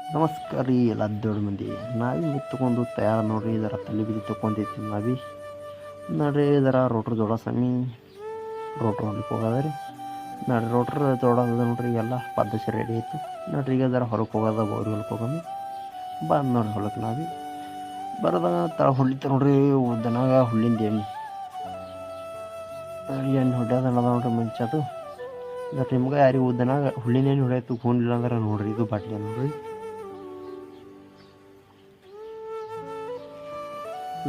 ನಮಸ್ಕಾರ ರೀ ಎಲ್ಲ ದೊಡ್ಡ ಮಂದಿ ನಾವೇ ಮಿತ್ ತೊಗೊಂಡು ತಯಾರು ನೋಡ್ರಿ ಇದರ ತಲೆ ಬಿದ್ದು ತೊಗೊಂಡೈತಿ ನಾವಿ ನೋಡ್ರಿ ಇದರ ರೋಟ್ರ್ ಜೋಡ ಸಮಿ ರೋಟ್ರ್ ಹೊಲಕ್ಕೆ ಹೋಗೋದ ರೀ ನೋಡ್ರಿ ರೋಟ್ರ್ ಜೋಡೋದ ನೋಡ್ರಿ ಎಲ್ಲ ಪದ್ಧತಿ ರೆಡಿ ಐತಿ ನೋಡ್ರಿ ಈಗ ಇದರ ಹೊಲಕ್ಕೆ ಹೋಗೋದ ಬೋರಿ ಹೊಲಕ್ಕೆ ಹೋಗೋದು ಬಂದು ನೋಡ್ರಿ ಹೊಲಕ್ಕೆ ನಾವಿ ಬರೋದಾಗ ತಳ ಹೊಳಿತ ನೋಡ್ರಿ ದನಾಗ ಹುಲ್ಲಿಂದ ಎಣ್ಣೆ ಹೊಡ್ಯೋದ ನೋಡ್ರಿ ಮುಂಚೆದು ನೋಡ್ರಿ ನಿಮ್ಗೆ ಯಾರಿಗೆ ದನಾಗ ಹುಲ್ಲಿನ ಎಣ್ಣೆ ಹೊಡ್ಯಾಯ್ತು ಫೋನ್ ಇಲ್ಲ ಅಂದ್ರೆ ನೋಡ್ರಿ ಇದು ಬಾಟ್ಲಿ ನೋಡ್ರಿ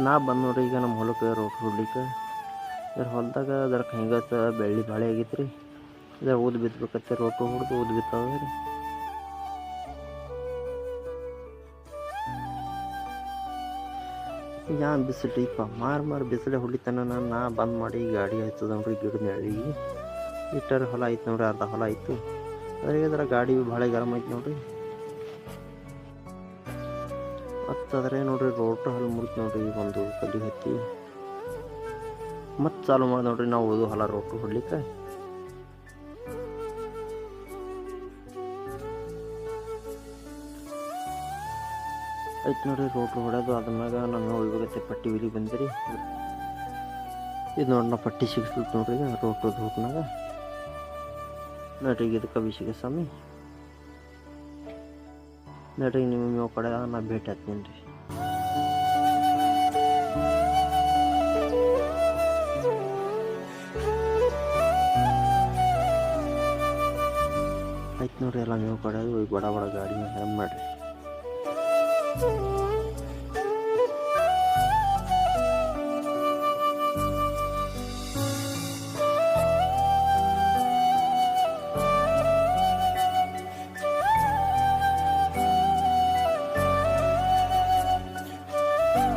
ನಾ ಬಂದು ನೋಡ್ರಿ ಈಗ ನಮ್ಮ ಹೊಲಕ್ಕೆ ರೋಟ್ರ್ ಹೊಡ್ಲಿಕ್ಕೆ ಇದ್ರ ಹೊಲದಾಗ ಅದಕ್ಕೆ ಹೆಂಗತ್ತ ಬೆಳ್ಳಿ ಬಾಳೆ ಆಗೈತೆ ರೀ ಇದ್ರ ಊದು ಬಿತ್ತಬೇಕತ್ತೆ ರೋಟ್ರು ಹೊಡೆದು ಊದು ಬಿತ್ತದ ರೀ ಯಾ ಬಿಸಿಲೈಪ ಮಾರು ಬಿಸಿಲೇ ಹೊಡಿತಾನ ನಾ ಬಂದ್ ಮಾಡಿ ಗಾಡಿ ಆಯ್ತದ ನೋಡ್ರಿ ಗಿಡದ ನೆರಳಿಗೆ ಇಟ್ಟರೆ ಹೊಲ ಐತೆ ನೋಡ್ರಿ ಅರ್ಧ ಹೊಲ ಆಯ್ತು ಅದ್ರಾಗ ಇದರ ಗಾಡಿ ಭಾಳ ಗರಮ್ ಐತೆ ನೋಡ್ರಿ ಹತ್ತದ್ರೆ ನೋಡ್ರಿ ರೋಟ್ರ್ ಹಲ್ ಮುರಿತು ನೋಡ್ರಿ ಒಂದು ಕಲ್ಲಿ ಹತ್ತಿ ಮತ್ತೆ ಚಾಲು ಮಾಡಿ ನೋಡ್ರಿ ನಾವು ಓದು ಹೊಲ ರೋಟ್ರು ಹೊಡ್ಲಿಕ್ಕೆ ಆಯ್ತು ನೋಡ್ರಿ ರೋಟ್ರು ಹೊಡ್ಯೋದು ಅದ್ರಾಗ ನಾನು ಇವಾಗತ್ತೆ ಪಟ್ಟಿ ವಿಲಿ ಬಂದಿರಿ ಇದು ನೋಡಿ ನಾ ಪಟ್ಟಿ ಸಿಗಿಸ್ತು ನೋಡ್ರಿ ರೋಟ್ರು ಧೂಪ್ನಾಗ ನೋಡ್ರಿ ಇದಕ್ಕೆ ಬಿಸಿಗೆ ಸ್ವಾಮಿ ನೋಡ್ರಿ ನಿಮ್ಮ ಕಡೆ ನಾ ಭೇಟಿ ಆಗ್ತೀನಿ ರೀ ಆಯ್ತು ನೋಡ್ರಿ ಎಲ್ಲ ನೀವು ಕಡೆದು ಬಡ ಗಾಡಿ ಹೆಂಗೆ ಮಾಡಿರಿ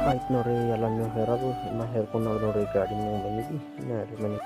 ಆಯ್ತು ನೋಡ್ರಿ ಎಲ್ಲ ನೀವು ಹೇರೋದು ನಾ ಹೇರ್ಕೊಂಡು ನೋಡ್ರಿ ಗಾಡಿ ಮೇಲೆ ಬಂದಿದ್ವಿ ನೋಡ್ರಿ ಮನೆ